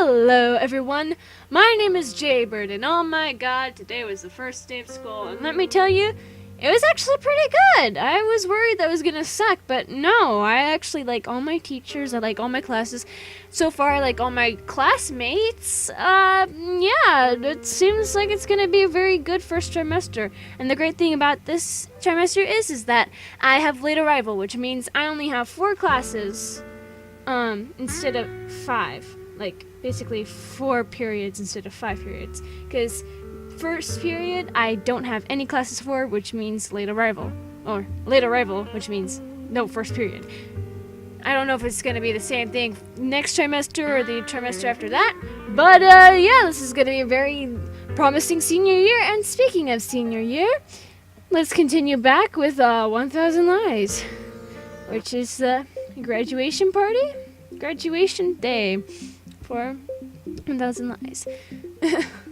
Hello everyone, my name is Jaybird, and oh my god, today was the first day of school, and let me tell you, it was actually pretty good. I was worried that it was gonna suck, but no, I actually like all my teachers, I like all my classes. So far, I like all my classmates. Yeah, it seems like it's gonna be a very good first trimester. And the great thing about this trimester is that I have late arrival, which means I only have 4 classes, instead of 5. Like, basically 4 periods instead of 5 periods. Because first period, I don't have any classes for, which means late arrival. Or late arrival, which means no first period. I don't know if it's going to be the same thing next trimester or the trimester after that. But, yeah, this is going to be a very promising senior year. And speaking of senior year, let's continue back with 1000 Lies, which is the graduation party? Graduation day for 1000 Lies.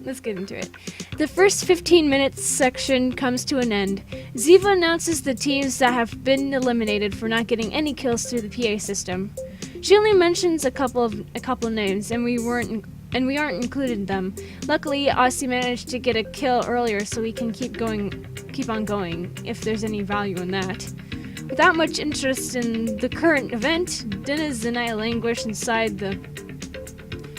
Let's get into it. The first 15 minutes section comes to an end. Ziva announces the teams that have been eliminated for not getting any kills through the PA system. She only mentions a couple of names, and we aren't included in them. Luckily, Aussie managed to get a kill earlier, so we can keep on going, if there's any value in that. Without much interest in the current event, Dennis and I languish inside the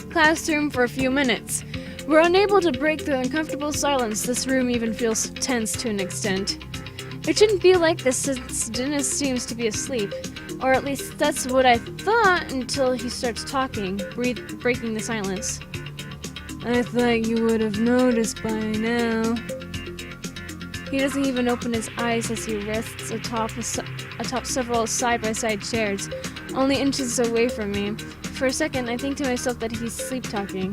classroom for a few minutes. We're unable to break the uncomfortable silence. This room even feels tense to an extent. It shouldn't be like this since Dennis seems to be asleep. Or at least that's what I thought until he starts talking, breaking the silence. I thought you would have noticed by now. He doesn't even open his eyes as he rests atop several side-by-side chairs, only inches away from me. For a second, I think to myself that he's sleep-talking.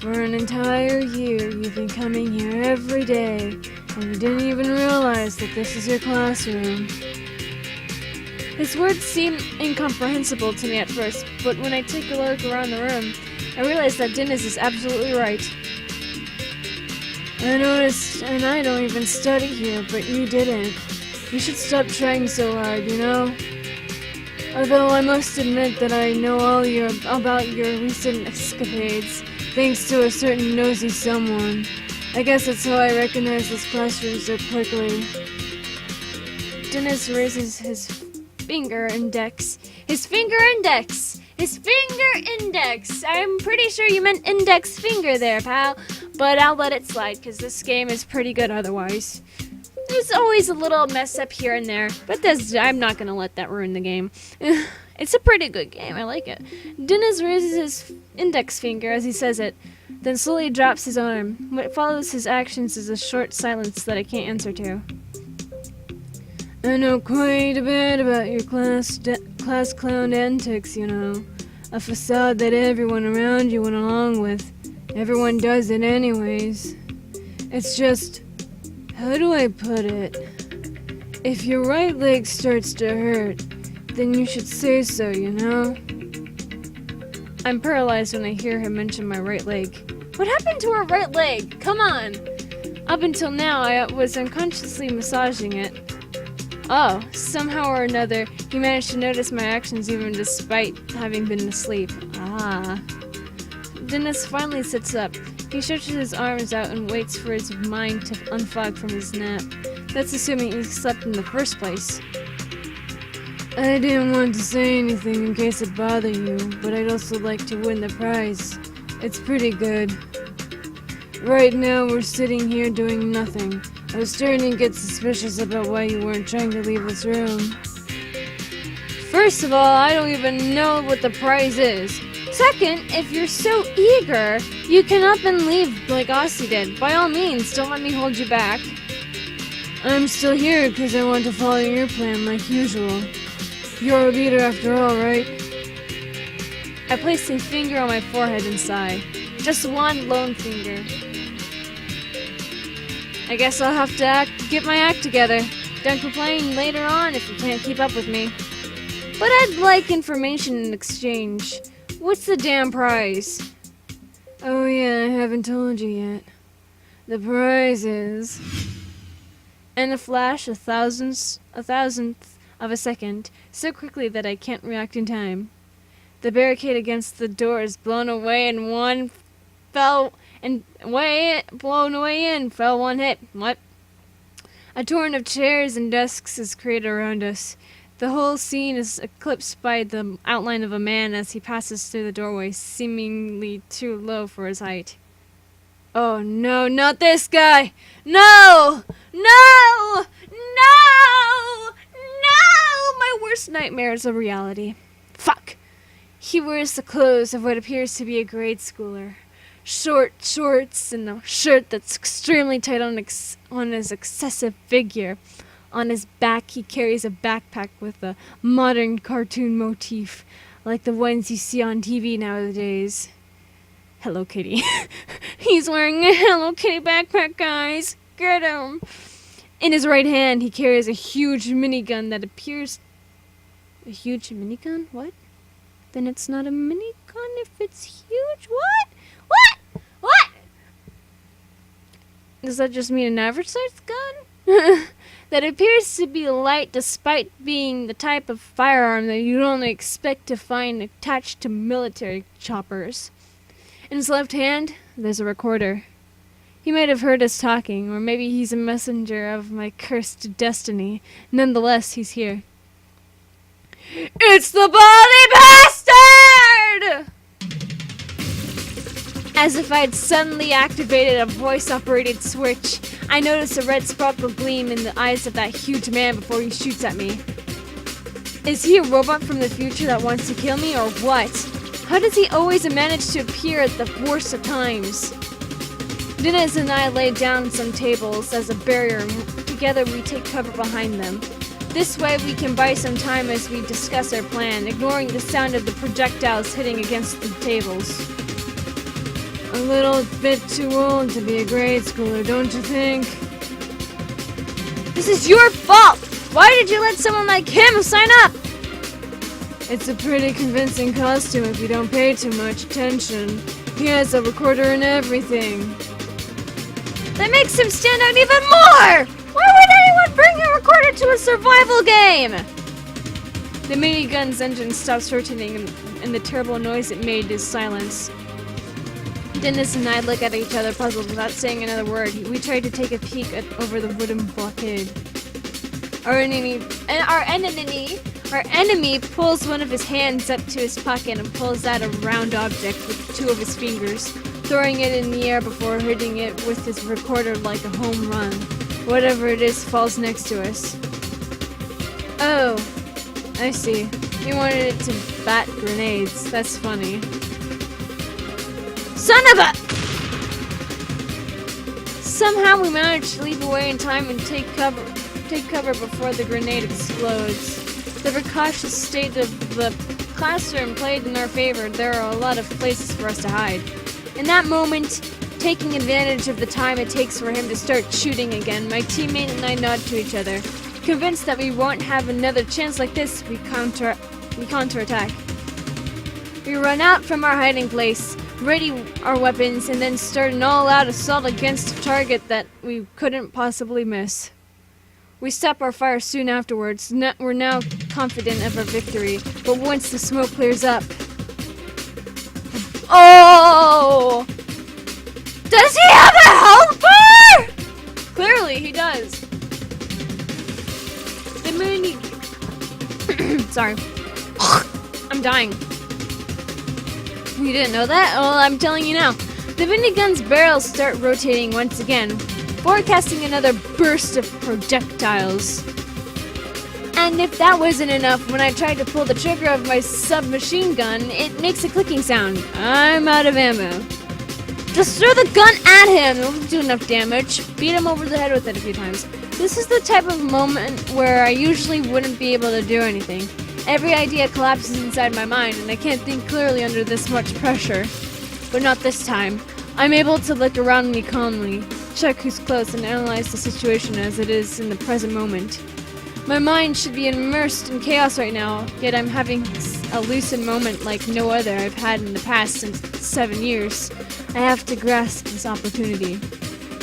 For an entire year, you've been coming here every day, and you didn't even realize that this is your classroom. His words seem incomprehensible to me at first, but when I take a look around the room, I realize that Dennis is absolutely right. I noticed, and I don't even study here, but you didn't. You should stop trying so hard, you know? Although I must admit that I know all about your recent escapades, thanks to a certain nosy someone. I guess that's how I recognize this classroom so quickly. Dennis raises his finger index. His finger index! His finger index! I'm pretty sure you meant index finger there, pal. But I'll let it slide, because this game is pretty good otherwise. There's always a little mess up here and there, but I'm not going to let that ruin the game. It's a pretty good game, I like it. Dennis raises his index finger as he says it, then slowly drops his arm. What follows his actions is a short silence that I can't answer to. I know quite a bit about your class clown antics, you know. A facade that everyone around you went along with. Everyone does it anyways. It's just, how do I put it? If your right leg starts to hurt, then you should say so, you know? I'm paralyzed when I hear him mention my right leg. What happened to her right leg? Come on! Up until now, I was unconsciously massaging it. Oh, somehow or another, he managed to notice my actions even despite having been asleep. Ah. Dennis finally sits up. He stretches his arms out and waits for his mind to unfog from his nap. That's assuming he slept in the first place. I didn't want to say anything in case it bothered you, but I'd also like to win the prize. It's pretty good. Right now we're sitting here doing nothing. I was starting to get suspicious about why you weren't trying to leave this room. First of all, I don't even know what the prize is. Second, if you're so eager, you can up and leave like Aussie did. By all means, don't let me hold you back. I'm still here because I want to follow your plan like usual. You're a leader after all, right? I place a finger on my forehead and sigh. Just one lone finger. I guess I'll have to get my act together. Don't complain later on if you can't keep up with me. But I'd like information in exchange. What's the damn prize? Oh yeah, I haven't told you yet. The prize is... In a flash, a thousandth of a second, so quickly that I can't react in time. The barricade against the door is blown away and blown away in, fell one hit. What? A torrent of chairs and desks is created around us. The whole scene is eclipsed by the outline of a man as he passes through the doorway, seemingly too low for his height. Oh no, not this guy! No! No! No! No! My worst nightmare is a reality. Fuck! He wears the clothes of what appears to be a grade schooler. Short shorts and a shirt that's extremely tight on his excessive figure. On his back he carries a backpack with a modern cartoon motif, like the ones you see on TV nowadays. Hello Kitty. He's wearing a Hello Kitty backpack, guys. Get him. In his right hand he carries a huge minigun that appears... A huge minigun? What? Then it's not a minigun if it's huge. What? What? What? Does that just mean an average sized gun? That appears to be light despite being the type of firearm that you'd only expect to find attached to military choppers. In his left hand, there's a recorder. He might have heard us talking, or maybe he's a messenger of my cursed destiny. Nonetheless, he's here. It's the Baldy Bastard! As if I'd suddenly activated a voice-operated switch, I notice a red sparkle gleam in the eyes of that huge man before he shoots at me. Is he a robot from the future that wants to kill me, or what? How does he always manage to appear at the worst of times? Dennis and I lay down some tables as a barrier, and together we take cover behind them. This way we can buy some time as we discuss our plan, ignoring the sound of the projectiles hitting against the tables. A little bit too old to be a grade schooler, don't you think? This is your fault! Why did you let someone like him sign up? It's a pretty convincing costume if you don't pay too much attention. He has a recorder and everything. That makes him stand out even more! Why would anyone bring a recorder to a survival game? The minigun's engine stops rotating and the terrible noise it made is silence. Dennis and I look at each other puzzled without saying another word. We tried to take a peek over the wooden blockade. Our enemy pulls one of his hands up to his pocket and pulls out a round object with two of his fingers, throwing it in the air before hitting it with his recorder like a home run. Whatever it is falls next to us. Oh, I see. He wanted it to bat grenades. That's funny. Son of a... Somehow we managed to leap away in time and take cover before the grenade explodes. The precautious state of the classroom played in our favor. There are a lot of places for us to hide. In that moment, taking advantage of the time it takes for him to start shooting again, my teammate and I nod to each other. Convinced that we won't have another chance like this, we counterattack. We run out from our hiding place, ready our weapons, and then start an all-out assault against a target that we couldn't possibly miss. We stop our fire soon afterwards. We're now confident of our victory, but once the smoke clears up... Oh! Does he have a helper? Clearly, he does. The mini... Sorry. I'm dying. You didn't know that? Well, I'm telling you now. The minigun's barrels start rotating once again, forecasting another burst of projectiles. And if that wasn't enough, when I tried to pull the trigger of my submachine gun, it makes a clicking sound. I'm out of ammo. Just throw the gun at him. It won't do enough damage. Beat him over the head with it a few times. This is the type of moment where I usually wouldn't be able to do anything. Every idea collapses inside my mind, and I can't think clearly under this much pressure. But not this time. I'm able to look around me calmly, check who's close, and analyze the situation as it is in the present moment. My mind should be immersed in chaos right now, yet I'm having a lucid moment like no other I've had in the past since 7 years. I have to grasp this opportunity.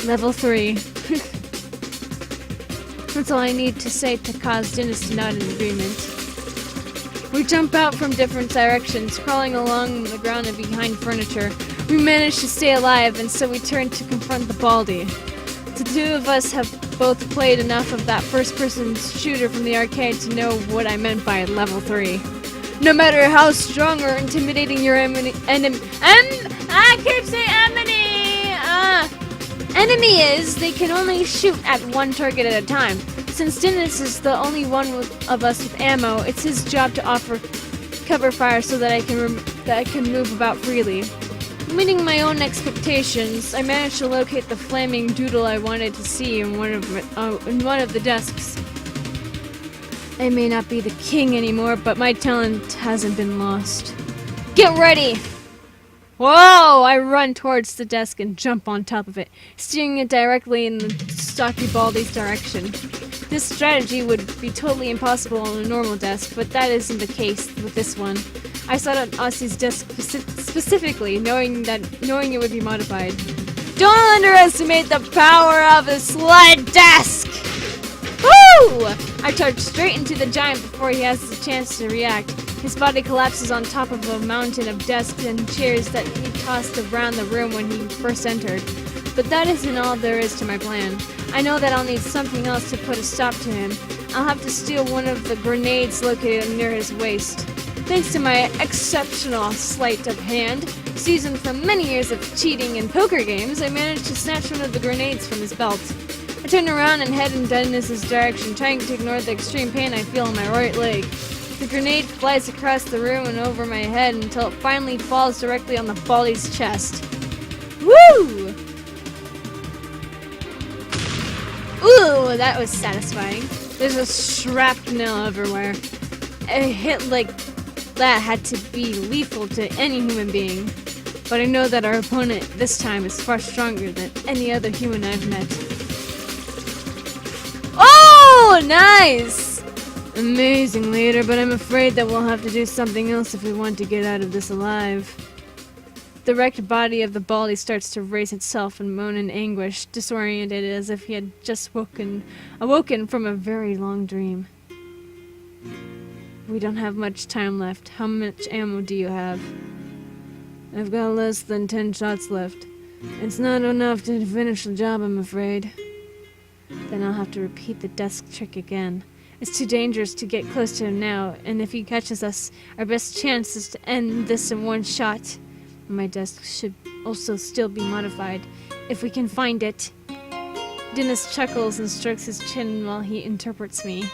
Level 3. That's all I need to say to cause Dennis to nod in agreement. We jump out from different directions, crawling along the ground and behind furniture. We manage to stay alive, and so we turn to confront the Baldy. The two of us have both played enough of that first-person shooter from the arcade to know what I meant by level 3. No matter how strong or intimidating your enemy is, they can only shoot at one target at a time. Since Dennis is the only one of us with ammo, it's his job to offer cover fire so that I can move about freely. Meeting my own expectations, I managed to locate the flaming doodle I wanted to see in one of the desks. I may not be the king anymore, but my talent hasn't been lost. Get ready! Whoa! I run towards the desk and jump on top of it, steering it directly in the stocky Baldy's direction. This strategy would be totally impossible on a normal desk, but that isn't the case with this one. I sought out Ossie's desk specifically, knowing it would be modified. Don't underestimate the power of a sled desk! Woo! I charge straight into the giant before he has the chance to react. His body collapses on top of a mountain of desks and chairs that he tossed around the room when he first entered. But that isn't all there is to my plan. I know that I'll need something else to put a stop to him. I'll have to steal one of the grenades located near his waist. Thanks to my exceptional sleight of hand, seasoned from many years of cheating in poker games, I managed to snatch one of the grenades from his belt. I turn around and head in Dennis's direction, trying to ignore the extreme pain I feel in my right leg. The grenade flies across the room and over my head until it finally falls directly on the Baldy's chest. Woo! Ooh, that was satisfying. There's a shrapnel everywhere. A hit like that had to be lethal to any human being. But I know that our opponent this time is far stronger than any other human I've met. Oh, nice! Amazing, leader, but I'm afraid that we'll have to do something else if we want to get out of this alive. The wrecked body of the Baldy starts to raise itself and moan in anguish, disoriented as if he had just awoken from a very long dream. We don't have much time left. How much ammo do you have? I've got less than 10 shots left. It's not enough to finish the job, I'm afraid. Then I'll have to repeat the desk trick again. It's too dangerous to get close to him now, and if he catches us, our best chance is to end this in one shot. My desk should also still be modified, if we can find it. Dennis chuckles and strokes his chin while he interprets me.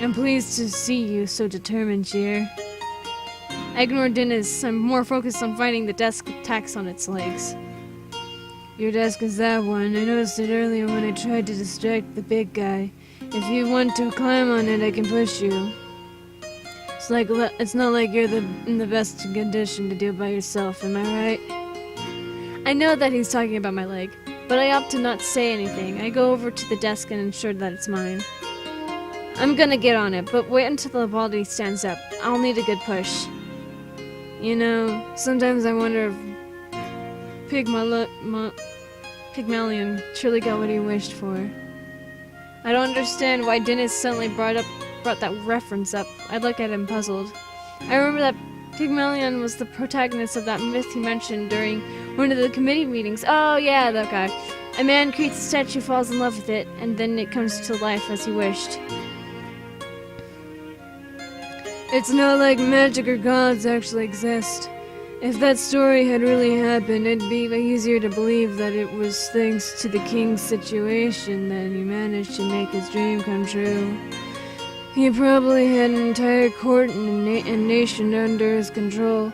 I'm pleased to see you so determined, Jeer. I ignore Dennis. I'm more focused on finding the desk with tacks on its legs. Your desk is that one. I noticed it earlier when I tried to distract the big guy. If you want to climb on it, I can push you. It's not like you're in the best condition to do it by yourself, am I right? I know that he's talking about my leg, but I opt to not say anything. I go over to the desk and ensure that it's mine. I'm gonna get on it, but wait until the Baldy stands up. I'll need a good push. You know, sometimes I wonder if Pygmalion truly got what he wished for. I don't understand why Dennis suddenly brought that reference up. I look at him puzzled. I remember that Pygmalion was the protagonist of that myth he mentioned during one of the committee meetings. Oh yeah, that guy. A man creates a statue, falls in love with it, and then it comes to life as he wished. It's not like magic or gods actually exist. If that story had really happened, it'd be easier to believe that it was thanks to the king's situation that he managed to make his dream come true. He probably had an entire court and nation under his control.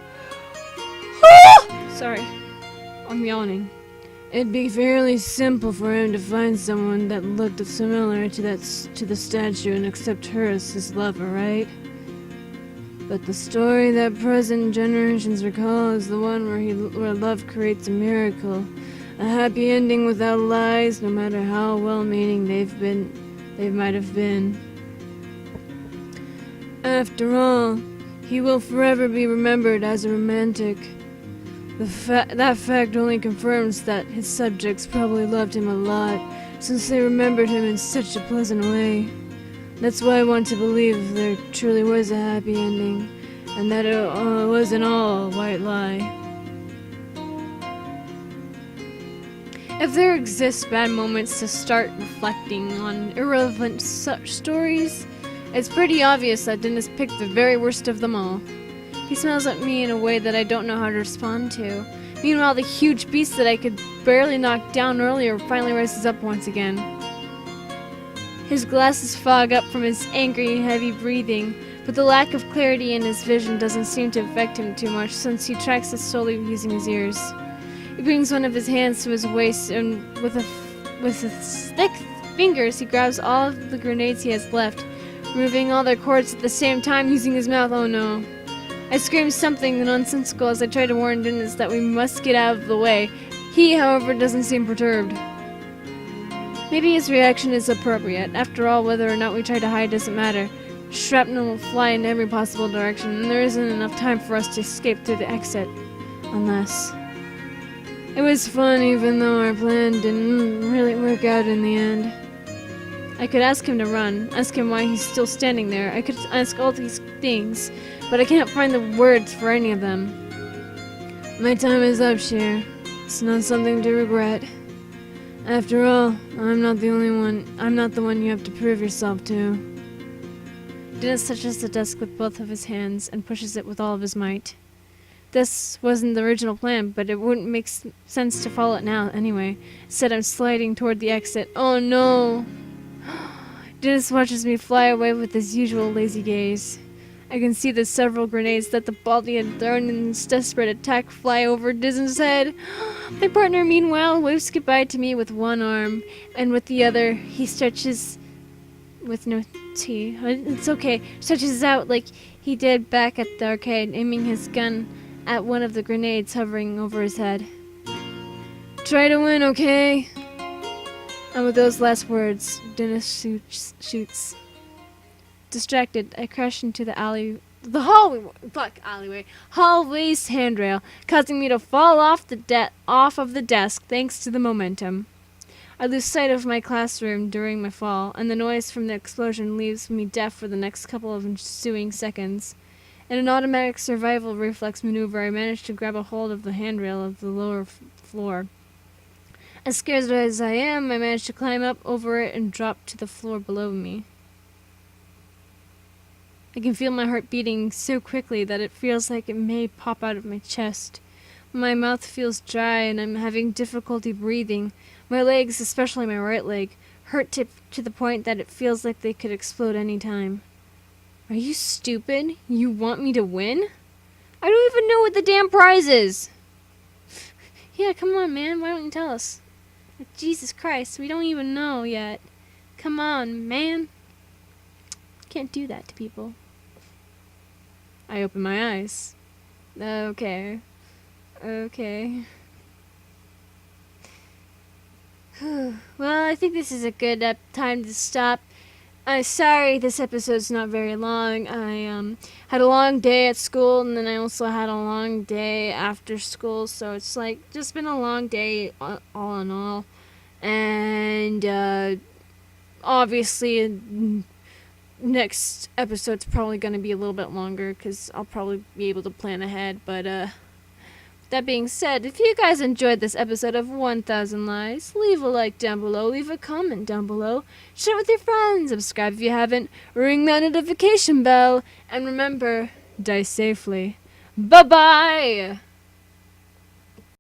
Sorry, I'm yawning. It'd be fairly simple for him to find someone that looked similar to the statue and accept her as his lover, right? But the story that present generations recall is the one where love creates a miracle, a happy ending without lies, no matter how well-meaning they might have been. After all, he will forever be remembered as a romantic. That fact only confirms that his subjects probably loved him a lot, since they remembered him in such a pleasant way. That's why I want to believe there truly was a happy ending, and that it wasn't all a white lie. If there exists bad moments to start reflecting on irrelevant such stories, it's pretty obvious that Dennis picked the very worst of them all. He smiles at me in a way that I don't know how to respond to. Meanwhile, the huge beast that I could barely knock down earlier finally rises up once again. His glasses fog up from his angry, heavy breathing, but the lack of clarity in his vision doesn't seem to affect him too much since he tracks it solely using his ears. He brings one of his hands to his waist and with his thick fingers he grabs all of the grenades he has left, removing all their cords at the same time using his mouth. Oh no. I scream something nonsensical as I try to warn Dennis that we must get out of the way. He, however, doesn't seem perturbed. Maybe his reaction is appropriate. After all, whether or not we try to hide doesn't matter. Shrapnel will fly in every possible direction, and there isn't enough time for us to escape through the exit. Unless... It was fun, even though our plan didn't really work out in the end. I could ask him to run, ask him why he's still standing there. I could ask all these things, but I can't find the words for any of them. My time is up, Cher. It's not something to regret. After all, I'm not the one you have to prove yourself to. Dennis touches the desk with both of his hands and pushes it with all of his might. This wasn't the original plan, but it wouldn't make sense to follow it now anyway. Instead, I'm sliding toward the exit. Oh no! Dennis watches me fly away with his usual lazy gaze. I can see the several grenades that the baldy had thrown in his desperate attack fly over Dennis' head. My partner, meanwhile, waves goodbye to me with one arm, and with the other, he stretches... with no T. It's okay. Stretches out like he did back at the arcade, aiming his gun at one of the grenades hovering over his head. Try to win, okay? And with those last words, Dennis shoots. Distracted, I crash into the hallway's handrail, causing me to fall off of the desk thanks to the momentum. I lose sight of my classroom during my fall, and the noise from the explosion leaves me deaf for the next couple of ensuing seconds. In an automatic survival reflex maneuver, I manage to grab a hold of the handrail of the lower floor. As scared as I am, I manage to climb up over it and drop to the floor below me. I can feel my heart beating so quickly that it feels like it may pop out of my chest. My mouth feels dry and I'm having difficulty breathing. My legs, especially my right leg, hurt to the point that it feels like they could explode any time. Are you stupid? You want me to win? I don't even know what the damn prize is! Yeah, come on, man. Why don't you tell us? Jesus Christ, we don't even know yet. Come on, man. Can't do that to people. I open my eyes. Okay. Well, I think this is a good time to stop. Sorry this episode's not very long. I had a long day at school, and then I also had a long day after school, so it's like just been a long day all in all. And obviously next episode's probably going to be a little bit longer because I'll probably be able to plan ahead, but that being said, if you guys enjoyed this episode of 1000 Lies, leave a like down below, leave a comment down below, share it with your friends, subscribe if you haven't, ring that notification bell, and remember, die safely. Bye-bye!